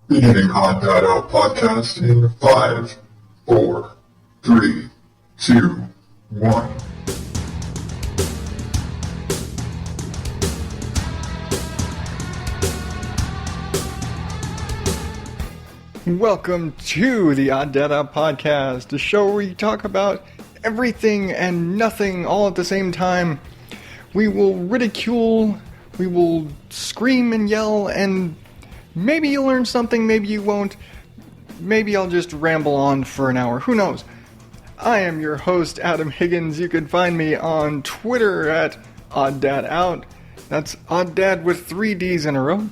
Beginning ODO podcast in 5, 4, 3, 2, 1. Welcome to the ODO podcast, a show where we talk about everything and nothing all at the same time. We will ridicule, we will scream and yell, and maybe you'll learn something, maybe you won't. Maybe I'll just ramble on for an hour, who knows. I am your host, Adam Higgins. You can find me on Twitter at OddDadOut. That's OddDad with 3 Ds in a row.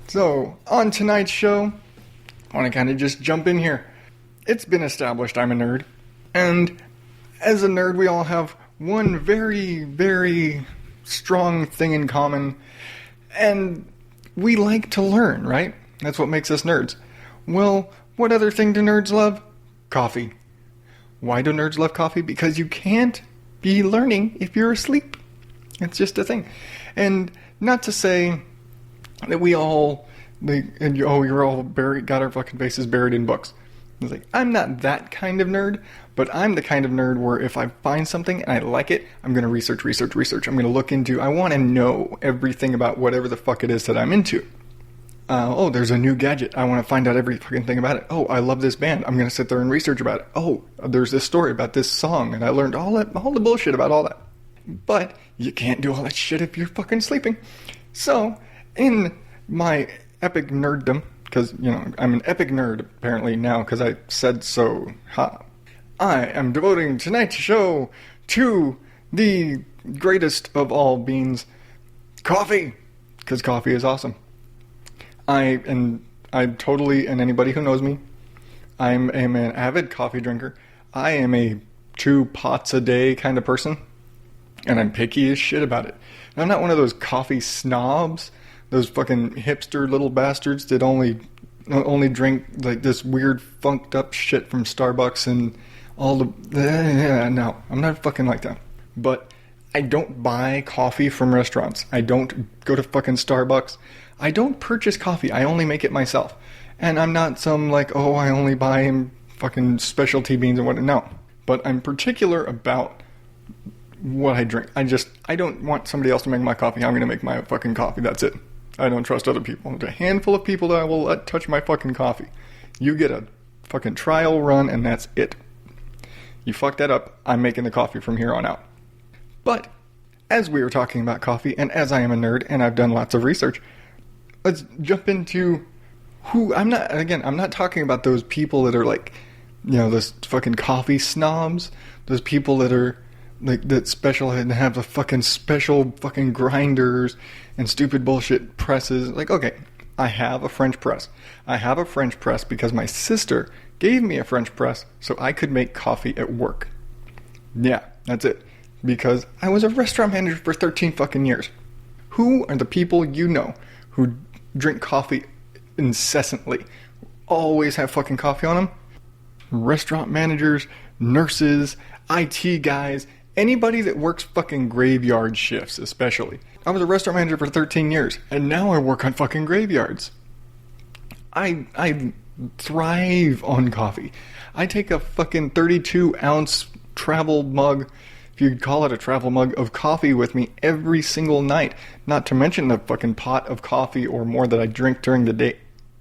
So, on tonight's show, I want to kind of just jump in here. It's been established I'm a nerd. And as a nerd, we all have one very, very strong thing in common. And we like to learn, right? That's what makes us nerds. Well, what other thing do nerds love? Coffee. Why do nerds love coffee? Because you can't be learning if you're asleep. It's just a thing. And not to say that we all... you're all got our fucking faces buried in books. It's like, I'm not that kind of nerd, but I'm the kind of nerd where if I find something and I like it, I'm going to research. I'm going to look into, I want to know everything about whatever the fuck it is that I'm into. There's a new gadget. I want to find out every fucking thing about it. Oh, I love this band. I'm going to sit there and research about it. Oh, there's this story about this song, and I learned all the bullshit about all that. But you can't do all that shit if you're fucking sleeping. So, in my epic nerddom, because, I'm an epic nerd apparently now because I said so. I am devoting tonight's show to the greatest of all beans, coffee, because coffee is awesome. And anybody who knows me, I'm an avid coffee drinker. I am a 2 pots a day kind of person, and I'm picky as shit about it. And I'm not one of those coffee snobs. Those fucking hipster little bastards that only drink like this weird funked up shit from Starbucks and all the... No, I'm not fucking like that. But I don't buy coffee from restaurants. I don't go to fucking Starbucks. I don't purchase coffee. I only make it myself. And I'm not some I only buy fucking specialty beans and whatnot. No. But I'm particular about what I drink. I don't want somebody else to make my coffee. I'm going to make my fucking coffee. That's it. I don't trust other people. There's a handful of people that I will let touch my fucking coffee. You get a fucking trial run and that's it. You fuck that up, I'm making the coffee from here on out. But, as we were talking about coffee, and as I am a nerd and I've done lots of research, let's jump into I'm not talking about those people that are those fucking coffee snobs, those people that are that special and have the fucking special fucking grinders and stupid bullshit presses. Okay, I have a French press. I have a French press because my sister gave me a French press so I could make coffee at work. Yeah, that's it. Because I was a restaurant manager for 13 fucking years. Who are the people you know who drink coffee incessantly? Always have fucking coffee on them? Restaurant managers, nurses, IT guys, anybody that works fucking graveyard shifts, especially. I was a restaurant manager for 13 years, and now I work on fucking graveyards. I thrive on coffee. I take a fucking 32-ounce travel mug, if you could call it a travel mug, of coffee with me every single night. Not to mention the fucking pot of coffee or more that I drink during the day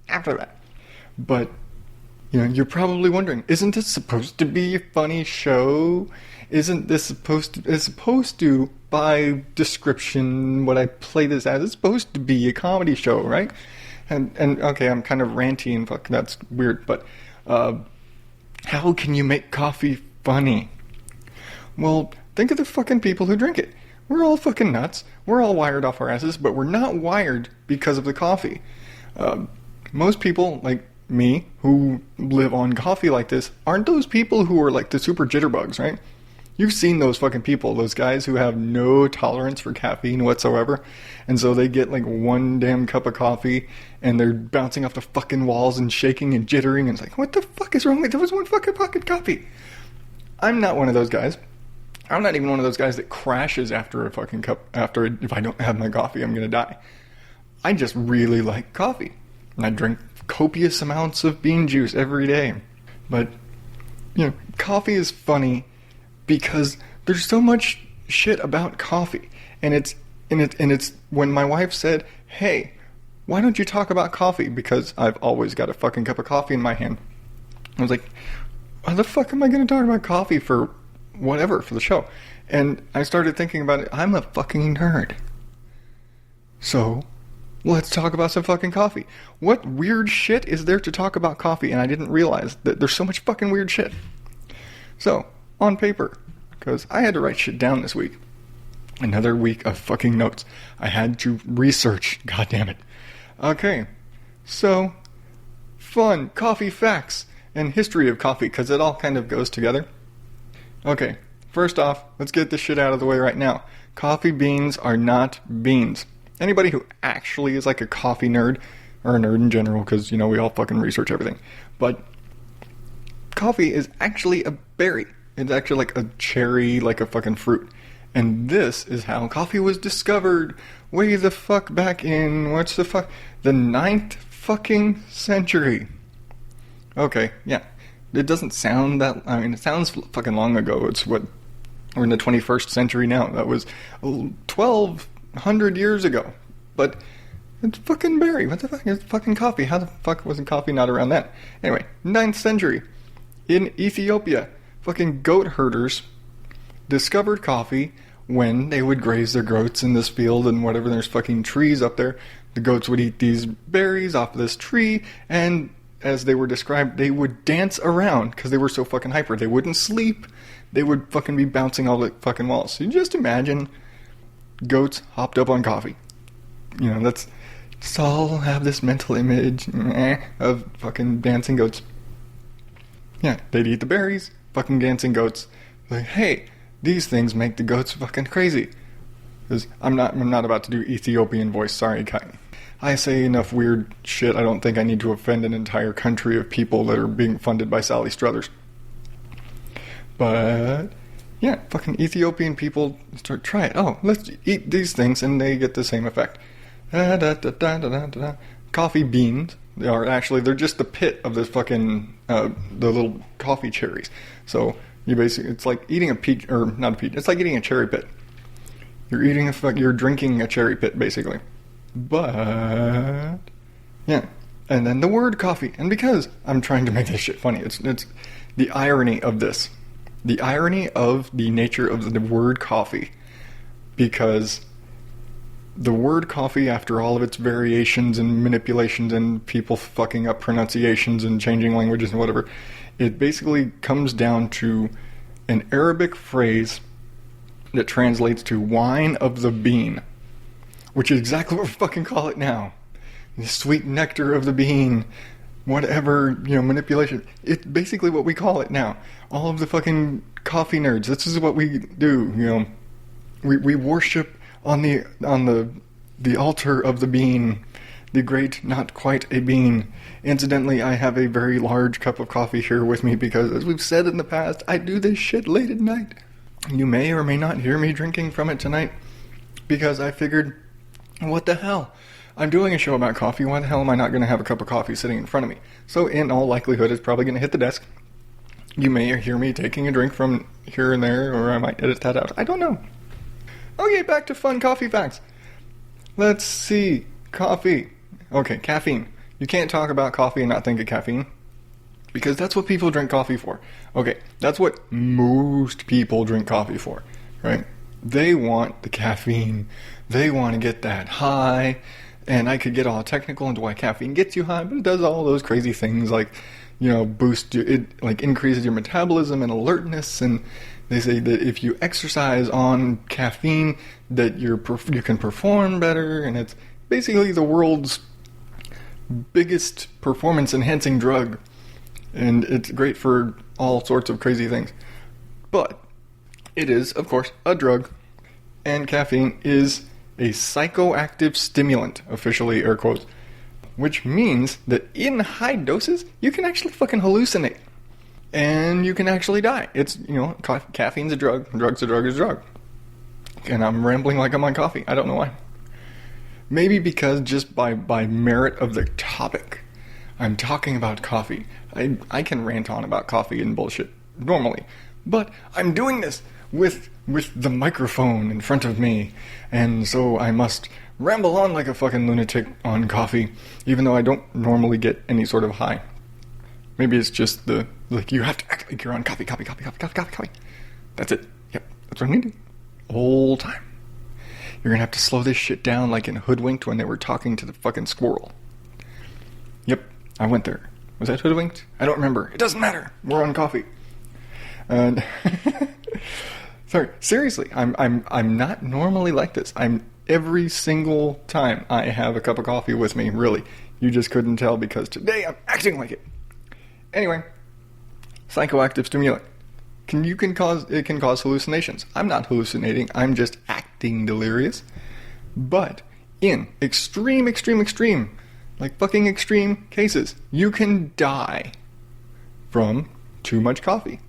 after that. But, you're probably wondering, isn't this supposed to be a funny show? Isn't this supposed to, by description, what I play this as, it's supposed to be a comedy show, right? And okay, I'm kind of ranty fuck, that's weird, but how can you make coffee funny? Well, think of the fucking people who drink it. We're all fucking nuts. We're all wired off our asses, but we're not wired because of the coffee. Most people, like me, who live on coffee like this, aren't those people who are like the super jitterbugs, right? You've seen those fucking people, those guys who have no tolerance for caffeine whatsoever, and so they get one damn cup of coffee, and they're bouncing off the fucking walls and shaking and jittering, and it's like, what the fuck is wrong with you? There was one fucking coffee. I'm not one of those guys. I'm not even one of those guys that crashes after a fucking cup, if I don't have my coffee, I'm gonna die. I just really like coffee. And I drink copious amounts of bean juice every day. But, coffee is funny because there's so much shit about coffee. And it's when my wife said, "Hey, why don't you talk about coffee?" Because I've always got a fucking cup of coffee in my hand. I was like, why the fuck am I going to talk about coffee for whatever, for the show? And I started thinking about it. I'm a fucking nerd. So, let's talk about some fucking coffee. What weird shit is there to talk about coffee? And I didn't realize that there's so much fucking weird shit. So, on paper, because I had to write shit down this week. Another week of fucking notes. I had to research. God damn it. Okay. So, fun coffee facts and history of coffee, because it all kind of goes together. Okay. First off, let's get this shit out of the way right now. Coffee beans are not beans. Anybody who actually is like a coffee nerd, or a nerd in general, because, we all fucking research everything. But coffee is actually a berry. It's actually like a cherry, like a fucking fruit. And this is how coffee was discovered way the fuck back in, the 9th fucking century. Okay, yeah. It doesn't sound that, it sounds fucking long ago. We're in the 21st century now. That was 1,200 years ago. But it's fucking berry. What the fuck? It's fucking coffee. How the fuck wasn't coffee not around then? Anyway, 9th century. In Ethiopia, fucking goat herders discovered coffee when they would graze their goats in this field and whatever. There's fucking trees up there. The goats would eat these berries off this tree, and as they were described, they would dance around because they were so fucking hyper. They wouldn't sleep. They would fucking be bouncing all the fucking walls. So you just imagine goats hopped up on coffee. Let's just all have this mental image of fucking dancing goats. Yeah, they'd eat the berries, fucking dancing goats. Like, hey, these things make the goats fucking crazy. Because I'm not about to do Ethiopian voice, sorry. I say enough weird shit, I don't think I need to offend an entire country of people that are being funded by Sally Struthers. But, yeah, fucking Ethiopian people try it. Oh, let's eat these things, and they get the same effect. Coffee beans, they're just the pit of this fucking, the little coffee cherries. So, it's like eating a peach, or not a peach, it's like eating a cherry pit. You're drinking a cherry pit, basically. But, yeah. And then the word coffee. And because I'm trying to make this shit funny, it's the irony of this. The irony of the nature of the word coffee. Because the word coffee, after all of its variations and manipulations and people fucking up pronunciations and changing languages and whatever, it basically comes down to an Arabic phrase that translates to wine of the bean, which is exactly what we fucking call it now. The sweet nectar of the bean, whatever, manipulation. It's basically what we call it now. All of the fucking coffee nerds, this is what we do, We worship on the altar of the bean, the great not quite a bean. Incidentally, I have a very large cup of coffee here with me because, as we've said in the past, I do this shit late at night. You may or may not hear me drinking from it tonight because I figured, what the hell? I'm doing a show about coffee. Why the hell am I not going to have a cup of coffee sitting in front of me? So in all likelihood, it's probably going to hit the desk. You may hear me taking a drink from here and there, or I might edit that out. I don't know. Okay, back to fun coffee facts. Let's see. Coffee. Okay, caffeine. You can't talk about coffee and not think of caffeine. Because that's what people drink coffee for. Okay, that's what most people drink coffee for, right? They want the caffeine. They want to get that high. And I could get all technical into why caffeine gets you high, but it does all those crazy things like, increases your metabolism and alertness. And they say that if you exercise on caffeine, that you can perform better. And it's basically the world's biggest performance-enhancing drug. And it's great for all sorts of crazy things. But it is, of course, a drug. And caffeine is a psychoactive stimulant, officially air quotes. Which means that in high doses, you can actually fucking hallucinate. And you can actually die. It's, caffeine's a drug. Drug's a drug is a drug. And I'm rambling like I'm on coffee. I don't know why. Maybe because just by merit of the topic, I'm talking about coffee. I can rant on about coffee and bullshit normally, but I'm doing this with the microphone in front of me, and so I must ramble on like a fucking lunatic on coffee, even though I don't normally get any sort of high. Maybe it's just you have to act like you're on coffee. That's it. Yep, that's what I need. Whole time. You're gonna have to slow this shit down like in Hoodwinked when they were talking to the fucking squirrel. Yep, I went there. Was that Hoodwinked? I don't remember. It doesn't matter. We're on coffee. And sorry, seriously, I'm not normally like this. I'm every single time I have a cup of coffee with me, really. You just couldn't tell because today I'm acting like it. Anyway, psychoactive stimulant. It can cause hallucinations. I'm not hallucinating, I'm just acting delirious. But in extreme, like fucking extreme cases, you can die from too much coffee.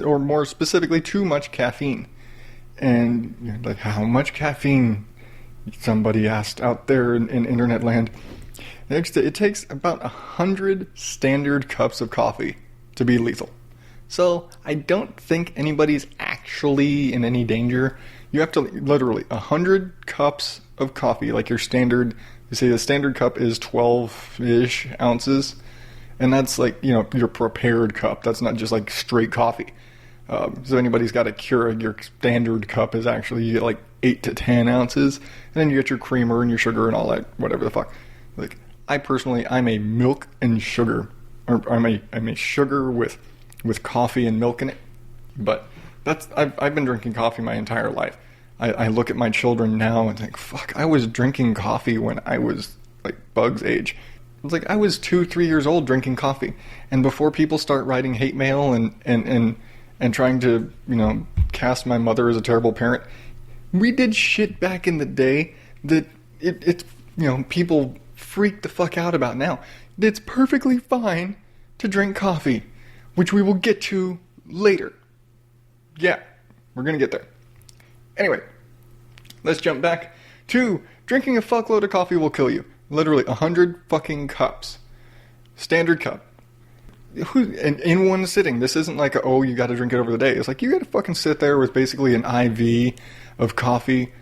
Or more specifically, too much caffeine. And you're like, how much caffeine? Somebody asked out there in internet land. It takes about 100 standard cups of coffee to be lethal. So I don't think anybody's actually in any danger. You have to literally 100 cups of coffee, like your standard. You say the standard cup is 12-ish ounces, and that's like, your prepared cup. That's not just like straight coffee. So anybody's got a Keurig, your standard cup is actually, you get like 8 to 10 ounces, and then you get your creamer and your sugar and all that, whatever the fuck. Like, I'm a milk and sugar, or I'm a sugar with coffee and milk in it. But I've been drinking coffee my entire life. I look at my children now and think, fuck, I was drinking coffee when I was like Bug's age. It's like I was 2-3 years old drinking coffee. And before people start writing hate mail and trying to, cast my mother as a terrible parent, we did shit back in the day that it's people freak the fuck out about now. It's perfectly fine to drink coffee, which we will get to later. Yeah, we're gonna get there. Anyway, let's jump back to drinking a fuckload of coffee will kill you. Literally 100 fucking cups. Standard cup. And in one sitting. This isn't like you gotta drink it over the day. It's like you gotta fucking sit there with basically an IV of coffee,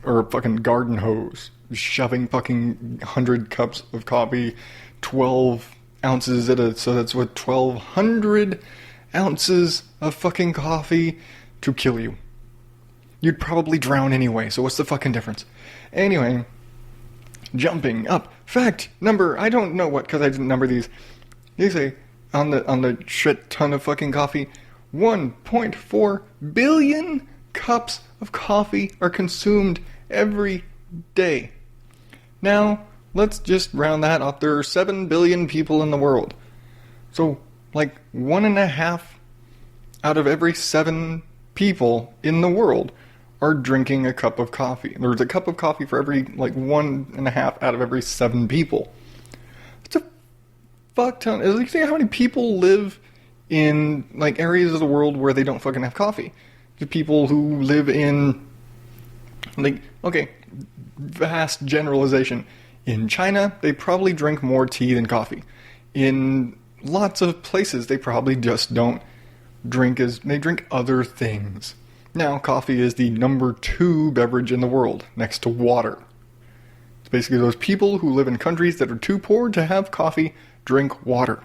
or a fucking garden hose, shoving fucking 100 cups of coffee, 12 ounces so that's what, 1,200 ounces of fucking coffee to kill you. You'd probably drown anyway, so what's the fucking difference? Anyway, jumping up. Fact number, I don't know what, because I didn't number these. They say, on the shit ton of fucking coffee, 1.4 billion cups of coffee are consumed every day. Now, let's just round that up. There are 7 billion people in the world. So, like, 1.5 out of every 7 people in the world are drinking a cup of coffee. There's a cup of coffee for every, 1.5 out of every 7 people. It's a fuck ton. You think how many people live in, areas of the world where they don't fucking have coffee? The people who live in, vast generalization. In China, they probably drink more tea than coffee. In lots of places, they probably just don't drink they drink other things. Now, coffee is the number 2 beverage in the world, next to water. It's basically those people who live in countries that are too poor to have coffee drink water.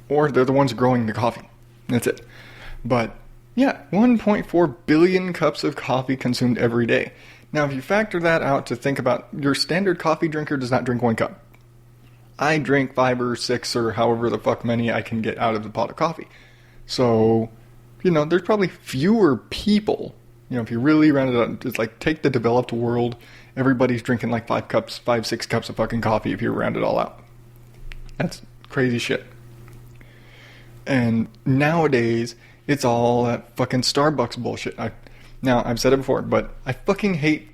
Or they're the ones growing the coffee. That's it. But, yeah, 1.4 billion cups of coffee consumed every day. Now, if you factor that out to think about, your standard coffee drinker does not drink 1 cup. I drink 5 or 6 or however the fuck many I can get out of the pot of coffee. So, there's probably fewer people. If you really round it up, it's like take the developed world, everybody's drinking 5-6 cups of fucking coffee if you round it all out. That's crazy shit. And nowadays, it's all that fucking Starbucks bullshit. Now, I've said it before, but I fucking hate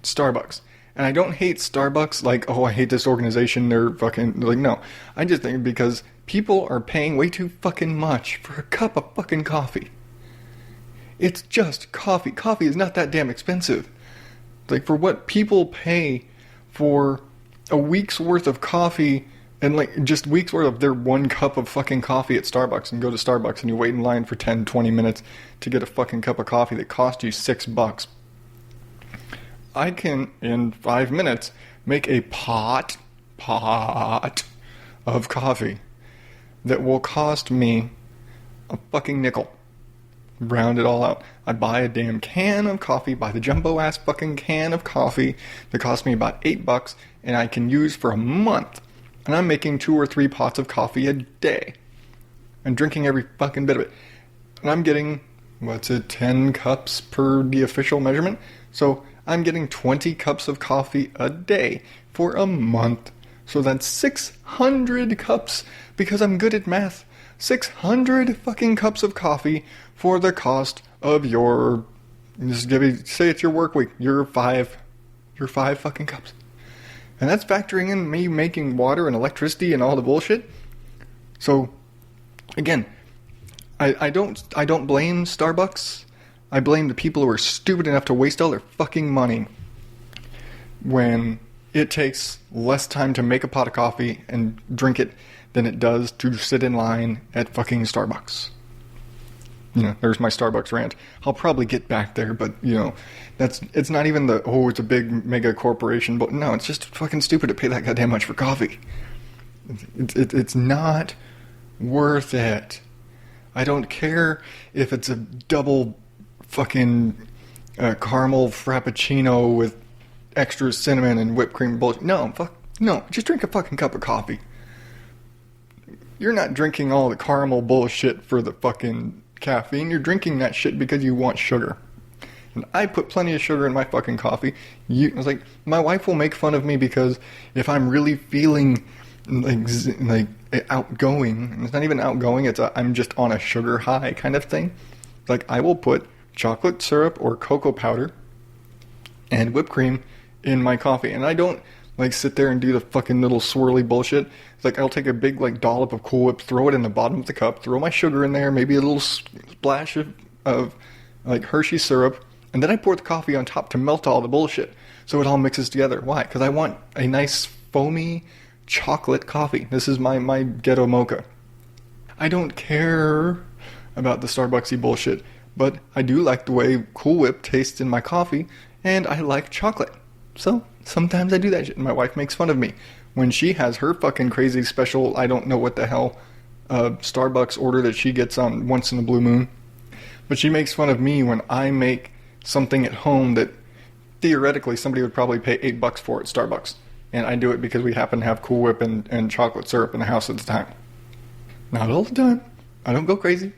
Starbucks. And I don't hate Starbucks I hate this organization, they're fucking, no. I just think because people are paying way too fucking much for a cup of fucking coffee. It's just coffee. Coffee is not that damn expensive. Like, for what people pay for a week's worth of coffee, and like just weeks worth of their 1 cup of fucking coffee at Starbucks, and go to Starbucks and you wait in line for 10, 20 minutes to get a fucking cup of coffee that cost you $6. I can, in 5 minutes, make a pot of coffee that will cost me a fucking nickel. Round it all out. I buy a damn can of coffee, buy the jumbo ass fucking can of coffee that cost me about $8, and I can use for a month. And I'm making 2 or 3 pots of coffee a day. And drinking every fucking bit of it. And I'm getting, 10 cups per the official measurement? So I'm getting 20 cups of coffee a day for a month. So that's 600 cups, because I'm good at math. 600 fucking cups of coffee for the cost of your, say it's your work week, your 5 fucking cups. And that's factoring in me making water and electricity and all the bullshit. So, again, I don't blame Starbucks. I blame the people who are stupid enough to waste all their fucking money when it takes less time to make a pot of coffee and drink it than it does to sit in line at fucking Starbucks. There's my Starbucks rant. I'll probably get back there, but, it's not even it's a big mega corporation, but no, it's just fucking stupid to pay that goddamn much for coffee. It's not worth it. I don't care if it's a double fucking caramel frappuccino with extra cinnamon and whipped cream bullshit. No, just drink a fucking cup of coffee. You're not drinking all the caramel bullshit for the fucking caffeine. You're drinking that shit because you want sugar. And I put plenty of sugar in my fucking coffee. It's like, my wife will make fun of me because if I'm really feeling like outgoing, and it's not even outgoing, I'm just on a sugar high kind of thing. Like, I will put chocolate syrup or cocoa powder and whipped cream in my coffee. And I don't sit there and do the fucking little swirly bullshit. It's like, I'll take a big dollop of Cool Whip, throw it in the bottom of the cup, throw my sugar in there, maybe a little splash of Hershey syrup, and then I pour the coffee on top to melt all the bullshit so it all mixes together. Why? Because I want a nice foamy chocolate coffee. This is my ghetto mocha. I don't care about the Starbucksy bullshit, but I do like the way Cool Whip tastes in my coffee, and I like chocolate. So sometimes I do that shit, and my wife makes fun of me when she has her fucking crazy special, I don't know what the hell, Starbucks order that she gets on once in a blue moon. But she makes fun of me when I make something at home that theoretically somebody would probably pay $8 for at Starbucks. And I do it because we happen to have Cool Whip and chocolate syrup in the house at the time. Not all the time. I don't go crazy.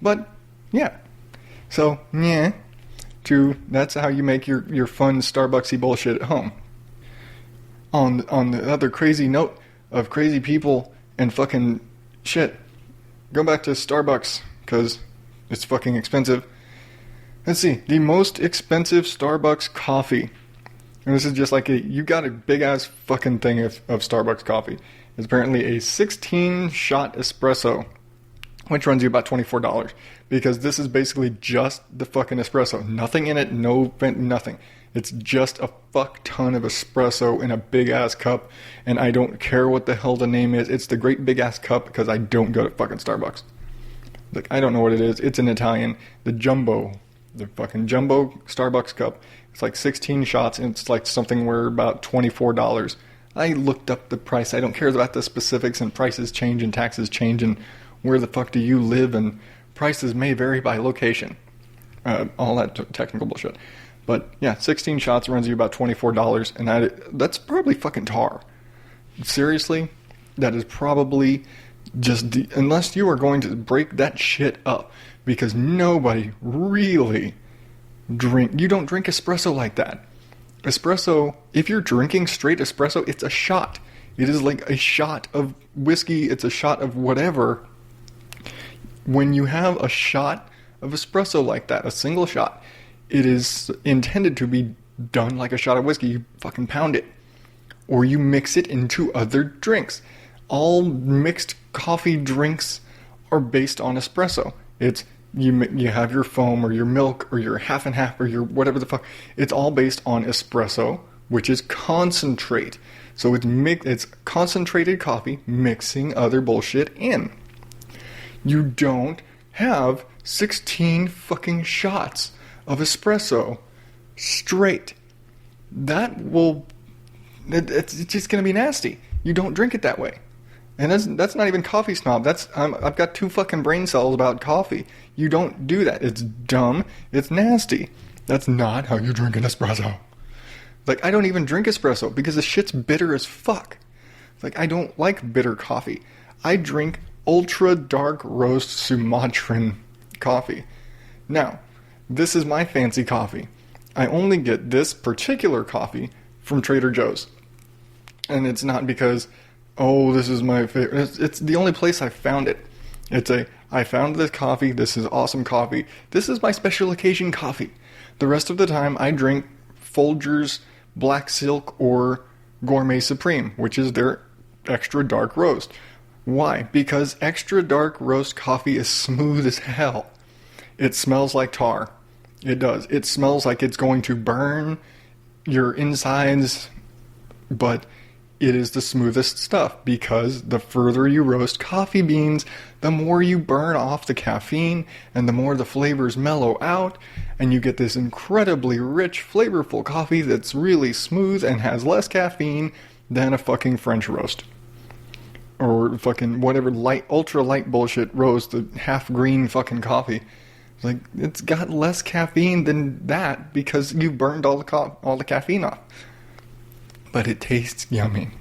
But, yeah. So, yeah. That's how you make your fun Starbucksy bullshit at home. On the other crazy note of crazy people and fucking shit, go back to Starbucks, because it's fucking expensive. Let's see, the most expensive Starbucks coffee, and this is just like you got a big ass fucking thing of Starbucks coffee. It's apparently a 16-shot espresso, which runs you about $24, because this is basically just the fucking espresso. Nothing in it, nothing. It's just a fuck ton of espresso in a big ass cup, and I don't care what the hell the name is. It's the great big ass cup because I don't go to fucking Starbucks. Like, I don't know what it is. It's in Italian. The fucking jumbo Starbucks cup. It's like 16 shots, and it's like something where about $24. I looked up the price. I don't care about the specifics, and prices change and taxes change, and where the fuck do you live, and prices may vary by location. All that technical bullshit. But yeah, 16 shots runs you about $24, and that's probably fucking tar. Seriously, that is probably just unless you are going to break that shit up, because nobody really you don't drink espresso like that. Espresso, if you're drinking straight espresso, it's a shot. It is like a shot of whiskey, it's a shot of whatever. When you have a shot of espresso like that, a single shot, it is intended to be done like a shot of whiskey. You fucking pound it. Or you mix it into other drinks. All mixed coffee drinks are based on espresso. It's You have your foam or your milk or your half and half or your whatever the fuck. It's all based on espresso, which is concentrate. So it's concentrated coffee mixing other bullshit in. You don't have 16 fucking shots of espresso straight. It's just gonna be nasty. You don't drink it that way. And that's not even coffee snob. I've got 2 fucking brain cells about coffee. You don't do that. It's dumb. It's nasty. That's not how you drink an espresso. Like, I don't even drink espresso because the shit's bitter as fuck. Like, I don't like bitter coffee. I drink ultra dark roast Sumatran coffee. Now, this is my fancy coffee. I only get this particular coffee from Trader Joe's. And it's not because, oh, this is my favorite. It's the only place I found it. I found this coffee. This is awesome coffee. This is my special occasion coffee. The rest of the time, I drink Folgers Black Silk or Gourmet Supreme, which is their extra dark roast. Why? Because extra dark roast coffee is smooth as hell. It smells like tar. It does. It smells like it's going to burn your insides, but it is the smoothest stuff because the further you roast coffee beans, the more you burn off the caffeine and the more the flavors mellow out, and you get this incredibly rich, flavorful coffee that's really smooth and has less caffeine than a fucking French roast. Or fucking whatever light, ultra light bullshit roast, the half green fucking coffee. Like, it's got less caffeine than that because you burned all the caffeine off. But it tastes yummy.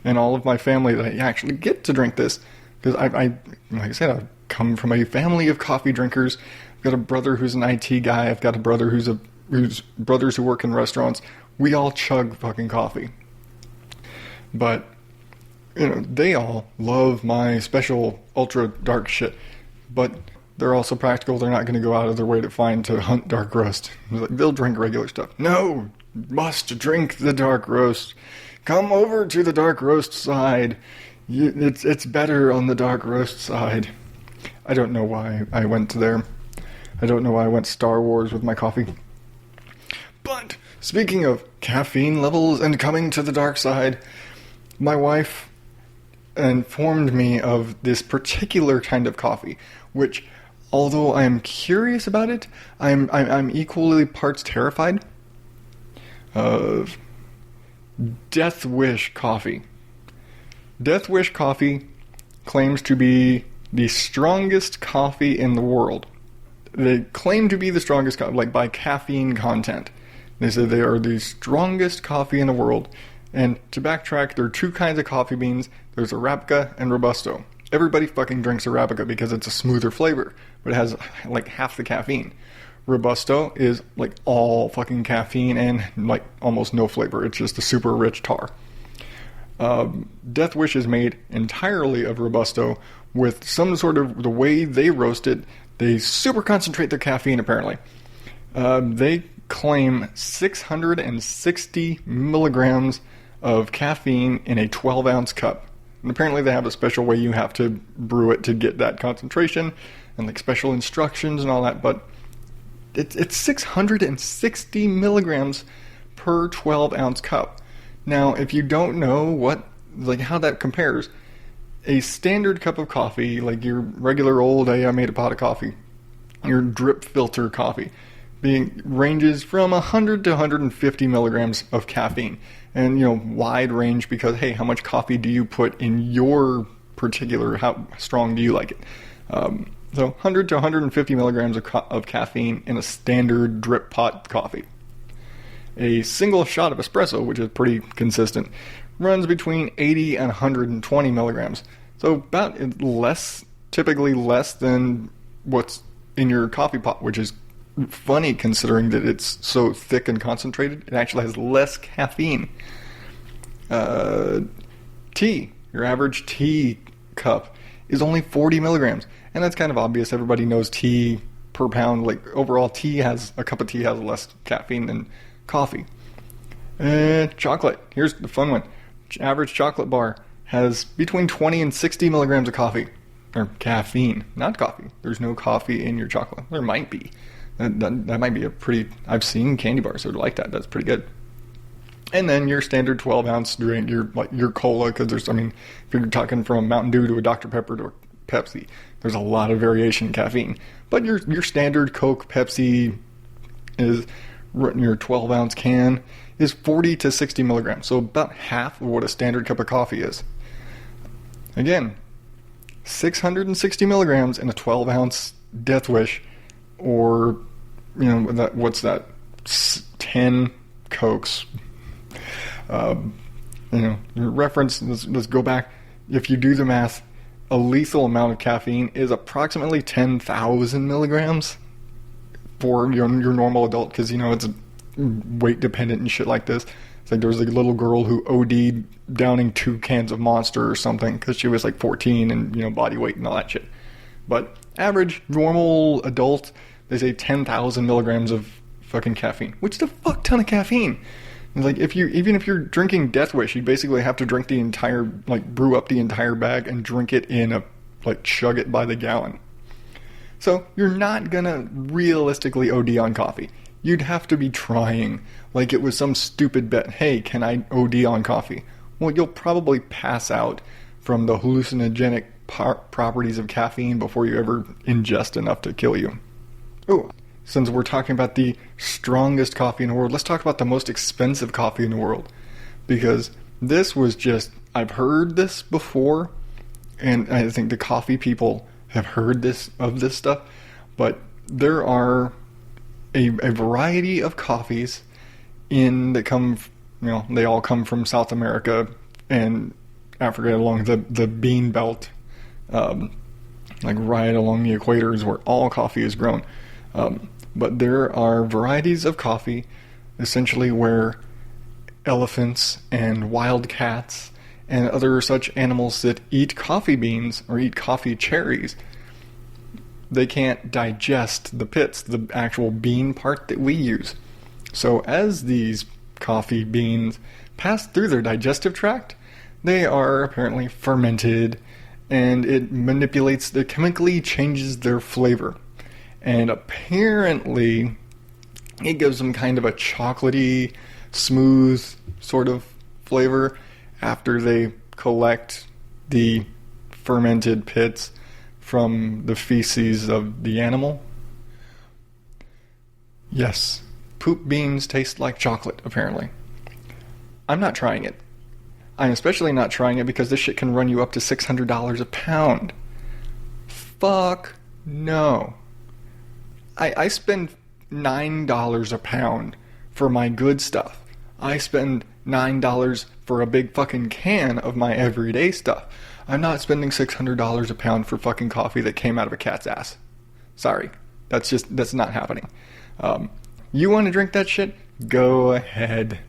And all of my family that I actually get to drink this, because I like I said, I've come from a family of coffee drinkers. I've got a brother who's an IT guy. I've got a brother who's brothers who work in restaurants. We all chug fucking coffee. But, they all love my special ultra dark shit. But they're also practical. They're not going to go out of their way to hunt dark roast. They'll drink regular stuff. No, must drink the dark roast. Come over to the dark roast side. It's better on the dark roast side. I don't know why I went there. I don't know why I went Star Wars with my coffee. But speaking of caffeine levels and coming to the dark side, my wife informed me of this particular kind of coffee, which, although I am curious about it, I'm equally parts terrified of Death Wish coffee. Death Wish coffee claims to be the strongest coffee in the world. They claim to be the strongest, like by caffeine content. They say they are the strongest coffee in the world. And to backtrack, there are 2 kinds of coffee beans. There's Arabica and Robusto. Everybody fucking drinks Arabica because it's a smoother flavor, but it has like half the caffeine. Robusto is like all fucking caffeine and like almost no flavor. It's just a super rich tar. Death Wish is made entirely of Robusto with some sort of, the way they roast it, they super concentrate their caffeine apparently. They claim 660 milligrams of caffeine in a 12-ounce cup. And apparently they have a special way you have to brew it to get that concentration and like special instructions and all that, but it's 660 milligrams per 12-ounce cup. Now, if you don't know how that compares, a standard cup of coffee, like your regular old, hey, I made a pot of coffee, your drip filter coffee, ranges from 100 to 150 milligrams of caffeine. And, wide range because, hey, how much coffee do you put in your particular, how strong do you like it? So 100 to 150 milligrams of caffeine in a standard drip pot coffee. A single shot of espresso, which is pretty consistent, runs between 80 and 120 milligrams. So about typically less than what's in your coffee pot, which is funny considering that it's so thick and concentrated. It actually has less caffeine. Tea, your average tea cup is only 40 milligrams. And that's kind of obvious. Everybody knows tea per pound. Like overall, a cup of tea has less caffeine than coffee. Chocolate. Here's the fun one. Average chocolate bar has between 20 and 60 milligrams of or caffeine, not coffee. There's no coffee in your chocolate. There might be. That might be a pretty... I've seen candy bars that are like that. That's pretty good. And then your standard 12-ounce drink, your cola, because there's, I mean, if you're talking from Mountain Dew to a Dr. Pepper to a Pepsi, there's a lot of variation in caffeine. But your standard Coke, Pepsi is, your 12-ounce can is 40 to 60 milligrams. So about half of what a standard cup of coffee is. Again, 660 milligrams in a 12-ounce Death Wish, or, what's that, 10 Cokes. Reference, let's go back. If you do the math, a lethal amount of caffeine is approximately 10,000 milligrams for your normal adult, because, it's weight dependent and shit like this. It's like there was a little girl who OD'd downing 2 cans of Monster or something because she was like 14 and, body weight and all that shit. But average, normal adult, they say 10,000 milligrams of fucking caffeine, which is a fuck ton of caffeine. It's like, even if you're drinking Death Wish, you basically have to drink the entire, brew up the entire bag and drink it in chug it by the gallon. So you're not gonna realistically OD on coffee. You'd have to be trying, like it was some stupid bet, hey, can I OD on coffee? Well, you'll probably pass out from the hallucinogenic properties of caffeine before you ever ingest enough to kill you. Oh, since we're talking about the strongest coffee in the world, let's talk about the most expensive coffee in the world. Because this was just, I've heard this before, and I think the coffee people have heard of this stuff, but there are a variety of coffees that come, they all come from South America and Africa along the bean belt, right along the equator is where all coffee is grown. But there are varieties of coffee, essentially where elephants and wild cats and other such animals that eat coffee beans or eat coffee cherries, they can't digest the pits, the actual bean part that we use. So as these coffee beans pass through their digestive tract, they are apparently fermented, and it chemically changes their flavor. And apparently it gives them kind of a chocolatey, smooth sort of flavor after they collect the fermented pits from the feces of the animal. Yes, poop beans taste like chocolate, apparently. I'm not trying it. I'm especially not trying it because this shit can run you up to $600 a pound. Fuck no. I spend $9 a pound for my good stuff. I spend $9 for a big fucking can of my everyday stuff. I'm not spending $600 a pound for fucking coffee that came out of a cat's ass. Sorry. That's not happening. You want to drink that shit? Go ahead.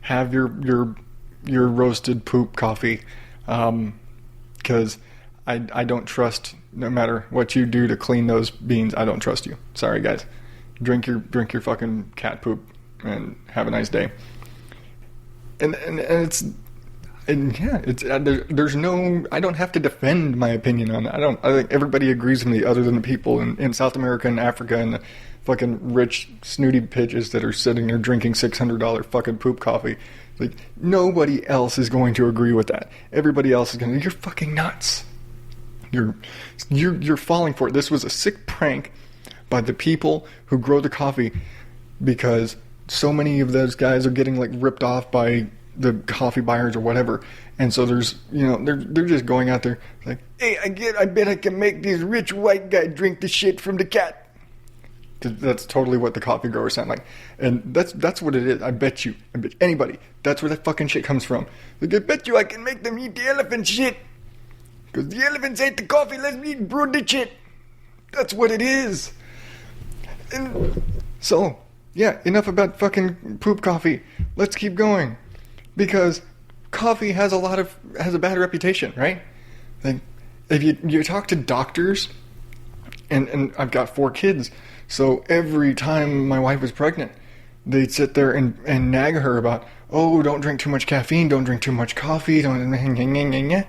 Have your roasted poop coffee. Because I don't trust, no matter what you do to clean those beans, I don't trust you. Sorry, guys. Drink your fucking cat poop and have a nice day. And there's no, I don't have to defend my opinion on that. I think everybody agrees with me other than the people in South America and Africa and the fucking rich snooty bitches that are sitting there drinking $600 fucking poop coffee. Like, nobody else is going to agree with that. Everybody else is going to, you're fucking nuts. You're falling for it. This was a sick prank by the people who grow the coffee, because so many of those guys are getting ripped off by the coffee buyers or whatever, and so there's they're just going out there like, hey, I bet I can make this rich white guy drink the shit from the cat. That's totally what the coffee growers sound like, and that's what it is. I bet anybody, that's where that fucking shit comes from. Like, I bet you I can make them eat the elephant shit, because the elephants ate the coffee. Let me brew the shit. That's what it is. And so, yeah, enough about fucking poop coffee. Let's keep going. Because coffee has a bad reputation, right? Like, if you talk to doctors, and I've got 4 kids, so every time my wife was pregnant, they'd sit there and nag her about, oh, don't drink too much caffeine, don't drink too much coffee, don't.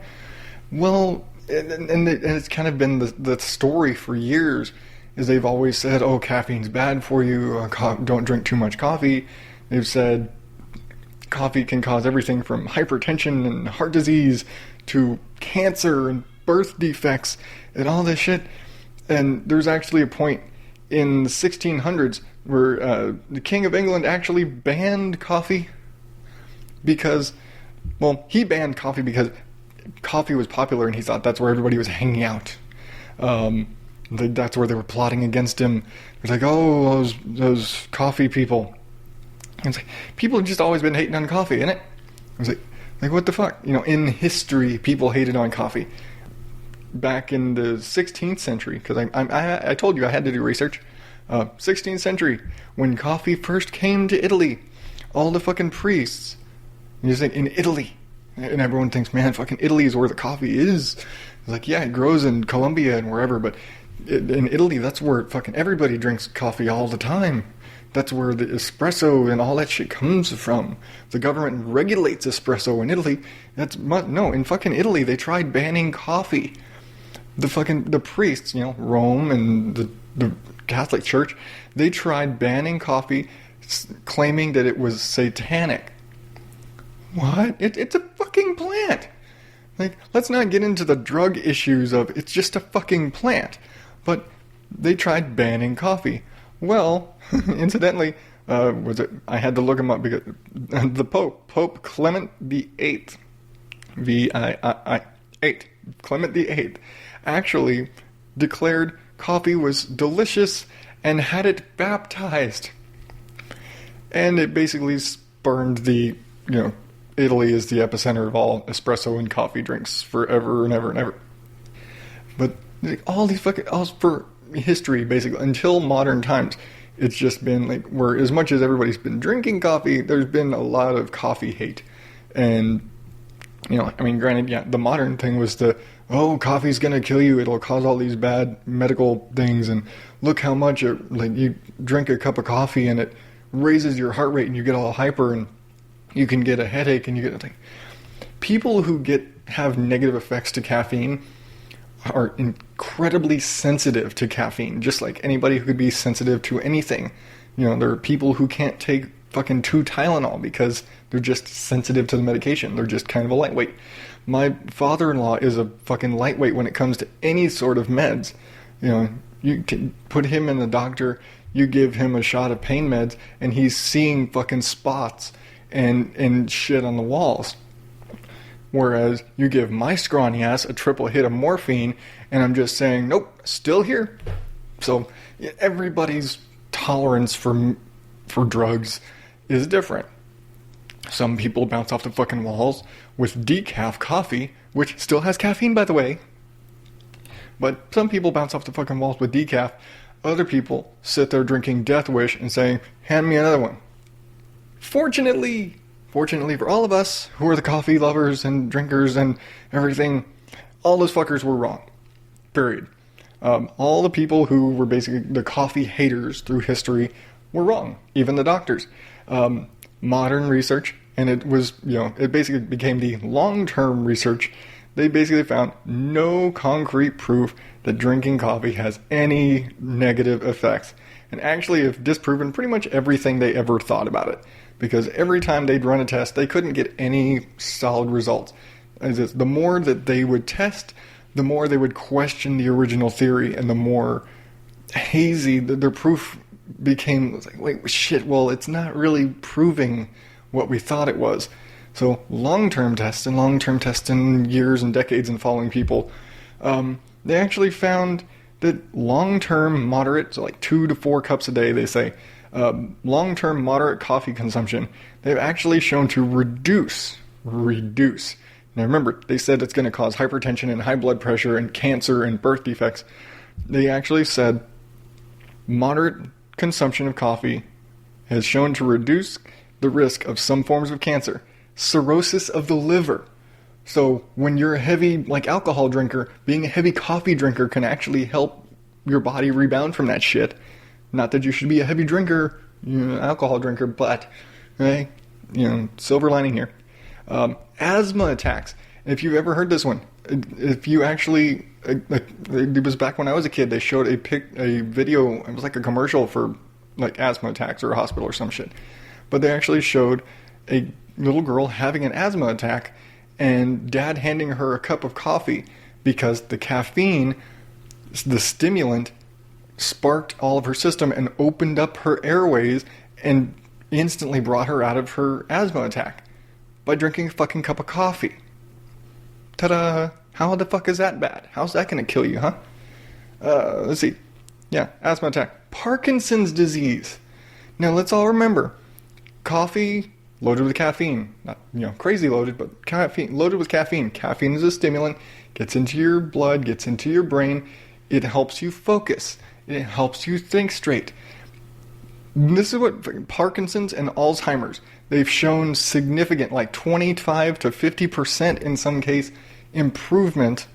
Well, and it's kind of been the story for years, is they've always said, oh, caffeine's bad for you, don't drink too much coffee. They've said coffee can cause everything from hypertension and heart disease to cancer and birth defects and all this shit. And there's actually a point in the 1600s where the King of England actually banned coffee because, well, he banned coffee because coffee was popular and he thought that's where everybody was hanging out. That's where they were plotting against him. It's like, oh, those coffee people. And it's like, people have just always been hating on coffee, innit? I was like, what the fuck? You know, in history, people hated on coffee. Back in the 16th century, because I told you I had to do research. 16th century, when coffee first came to Italy, all the fucking priests, you just think, in Italy, and everyone thinks, man, fucking Italy is where the coffee is. It's like, yeah, it grows in Colombia and wherever, but in Italy, that's where fucking everybody drinks coffee all the time. That's where the espresso and all that shit comes from. The government regulates espresso in Italy. In fucking Italy, they tried banning coffee. The priests, you know, Rome and the Catholic Church, they tried banning coffee, claiming that it was satanic. What? It's a fucking plant. Like, let's not get into the drug issues of it's just a fucking plant. But they tried banning coffee. Well, incidentally, I had to look him up because the Pope Clement the Eighth, VIII, Clement the Eighth, actually declared coffee was delicious and had it baptized. And it basically spurned the, you know, Italy is the epicenter of all espresso and coffee drinks forever and ever and ever. But all for history, basically, until modern times, it's just been like, where as much as everybody's been drinking coffee, there's been a lot of coffee hate. And, you know, I mean, granted, yeah, the modern thing was coffee's gonna kill you, it'll cause all these bad medical things, and look how much you drink a cup of coffee and it raises your heart rate and you get all hyper and you can get a headache and you get a thing. People who have negative effects to caffeine are incredibly sensitive to caffeine, just like anybody who could be sensitive to anything. You know, there are people who can't take fucking 2 Tylenol because they're just sensitive to the medication. They're just kind of a lightweight. My father-in-law is a fucking lightweight when it comes to any sort of meds. You know, you can put him in the doctor, you give him a shot of pain meds, and he's seeing fucking spots and shit on the walls. Whereas you give my scrawny ass a triple hit of morphine, and I'm just saying, nope, still here. So everybody's tolerance for drugs is different. Some people bounce off the fucking walls with decaf coffee, which still has caffeine, by the way. But some people bounce off the fucking walls with decaf. Other people sit there drinking Death Wish and saying, hand me another one. Fortunately for all of us who are the coffee lovers and drinkers and everything, all those fuckers were wrong. Period. All the people who were basically the coffee haters through history were wrong. Even the doctors. Modern research, and it was, you know, it basically became the long-term research. They basically found no concrete proof that drinking coffee has any negative effects. And actually have disproven pretty much everything they ever thought about it. Because every time they'd run a test, they couldn't get any solid results. The more that they would test, the more they would question the original theory, and the more hazy their proof became. Like, wait, shit, well, it's not really proving what we thought it was. So long-term testing, years and decades and following people, they actually found that long-term moderate, so like 2 to 4 cups a day, they say, long-term moderate coffee consumption, they've actually shown to reduce. Now remember, they said it's going to cause hypertension and high blood pressure and cancer and birth defects. They actually said moderate consumption of coffee has shown to reduce the risk of some forms of cancer, cirrhosis of the liver. So when you're a heavy, like, alcohol drinker, being a heavy coffee drinker can actually help your body rebound from that shit. Not that you should be a heavy drinker, alcohol drinker, but, silver lining here. Asthma attacks. If you've ever heard this one, if you actually, it was back when I was a kid, they showed a video, it was like a commercial for like asthma attacks or a hospital or some shit. But they actually showed a little girl having an asthma attack and dad handing her a cup of coffee because the caffeine, the stimulant, sparked all of her system and opened up her airways and instantly brought her out of her asthma attack by drinking a fucking cup of coffee. Ta-da! How the fuck is that bad? How's that gonna kill you, huh? Let's see. Yeah, asthma attack. Parkinson's disease. Now let's all remember, coffee loaded with caffeine. Not, crazy loaded, but caffeine, loaded with caffeine. Caffeine is a stimulant, gets into your blood, gets into your brain. It helps you focus. It helps you think straight. This is what Parkinson's and Alzheimer's, they've shown significant, like 25 to 50% in some case, improvement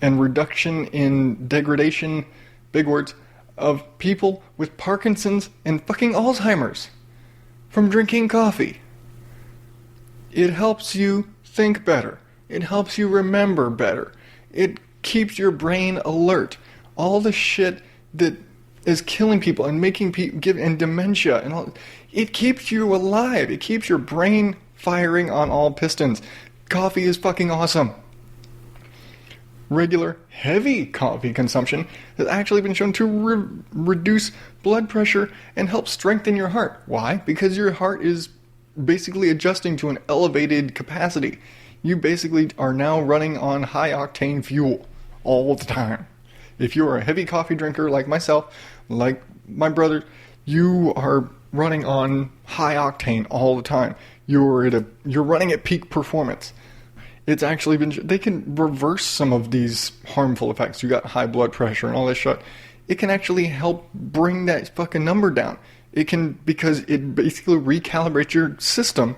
and reduction in degradation, big words, of people with Parkinson's and fucking Alzheimer's from drinking coffee. It helps you think better. It helps you remember better. It keeps your brain alert. All the shit that is killing people and making people and dementia and all, it keeps you alive. It keeps your brain firing on all pistons. Coffee is fucking awesome. Regular heavy coffee consumption has actually been shown to reduce blood pressure and help strengthen your heart. Why? Because your heart is basically adjusting to an elevated capacity. You basically are now running on high octane fuel all the time. If you are a heavy coffee drinker like myself, like my brother, you are running on high octane all the time. You're running at peak performance. It's actually they can reverse some of these harmful effects. You got high blood pressure and all this shit. It can actually help bring that fucking number down. It can, because it basically recalibrates your system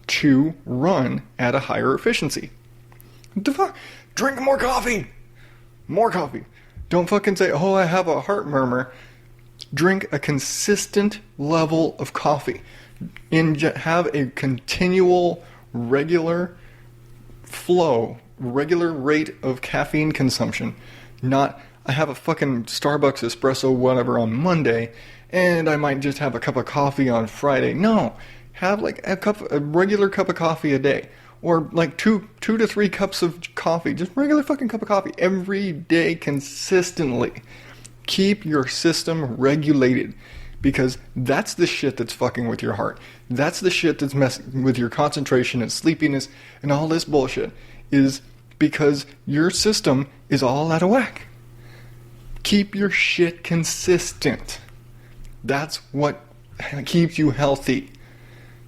to run at a higher efficiency. What the fuck? Drink more coffee! More coffee. Don't fucking say, oh, I have a heart murmur. Drink a consistent level of coffee. Have a continual, regular flow, regular rate of caffeine consumption. Not, I have a fucking Starbucks espresso whatever on Monday, and I might just have a cup of coffee on Friday. No, have like a regular cup of coffee a day. Or like two to 3 cups of coffee. Just regular fucking cup of coffee every day consistently. Keep your system regulated. Because that's the shit that's fucking with your heart. That's the shit that's messing with your concentration and sleepiness and all this bullshit. Is because your system is all out of whack. Keep your shit consistent. That's what keeps you healthy.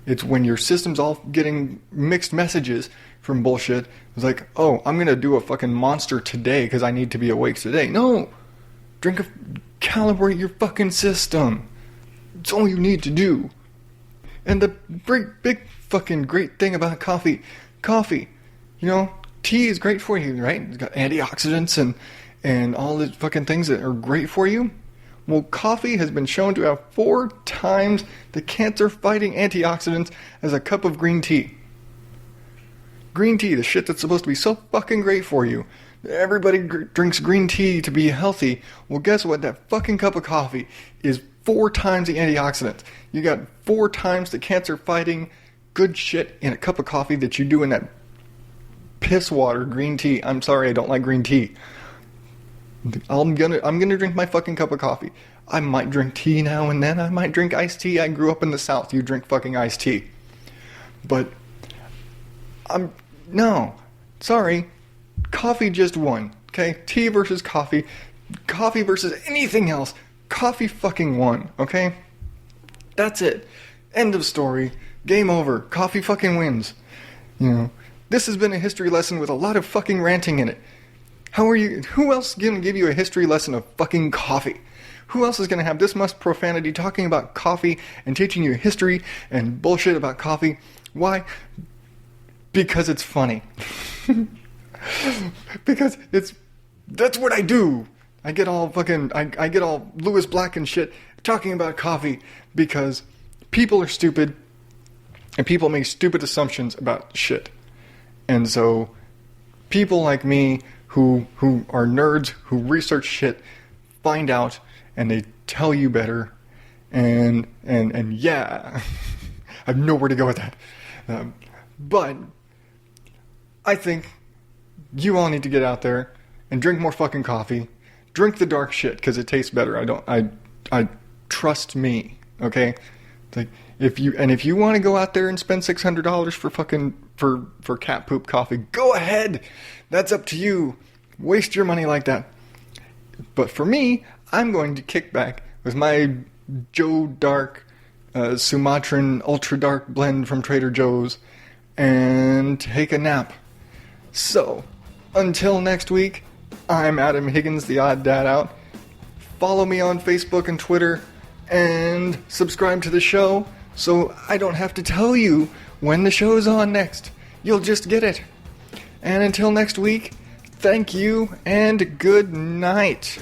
It's when your system's all getting mixed messages from bullshit. It's like, oh, I'm going to do a fucking monster today because I need to be awake today. No! Calibrate your fucking system. It's all you need to do. And the big fucking great thing about coffee, tea is great for you, right? It's got antioxidants and all the fucking things that are great for you. Well, coffee has been shown to have 4 times the cancer-fighting antioxidants as a cup of green tea. Green tea, the shit that's supposed to be so fucking great for you. Everybody drinks green tea to be healthy. Well, guess what? That fucking cup of coffee is 4 times the antioxidants. You got 4 times the cancer-fighting good shit in a cup of coffee that you do in that piss water green tea. I'm sorry, I don't like green tea. I'm gonna drink my fucking cup of coffee. I might drink tea now and then. I might drink iced tea. I grew up in the South. You drink fucking iced tea. But no, sorry. Coffee just won. Okay, tea versus coffee. Coffee versus anything else. Coffee fucking won. Okay, that's it. End of story. Game over. Coffee fucking wins. This has been a history lesson with a lot of fucking ranting in it. Who else is going to give you a history lesson of fucking coffee? Who else is going to have this much profanity talking about coffee and teaching you history and bullshit about coffee? Why? Because it's funny. Because that's what I do. I get all Lewis Black and shit talking about coffee because people are stupid and people make stupid assumptions about shit. And so people like me who are nerds, who research shit, find out, and they tell you better, and yeah, I have nowhere to go with that. But I think you all need to get out there and drink more fucking coffee. Drink the dark shit because it tastes better. I trust me. Okay, like if you want to go out there and spend $600 for fucking for cat poop coffee, go ahead. That's up to you. Waste your money like that. But for me, I'm going to kick back with my Joe Dark Sumatran Ultra Dark blend from Trader Joe's and take a nap. So, until next week, I'm Adam Higgins, the Odd Dad Out. Follow me on Facebook and Twitter, and subscribe to the show so I don't have to tell you when the show's on next. You'll just get it. And until next week, thank you and good night.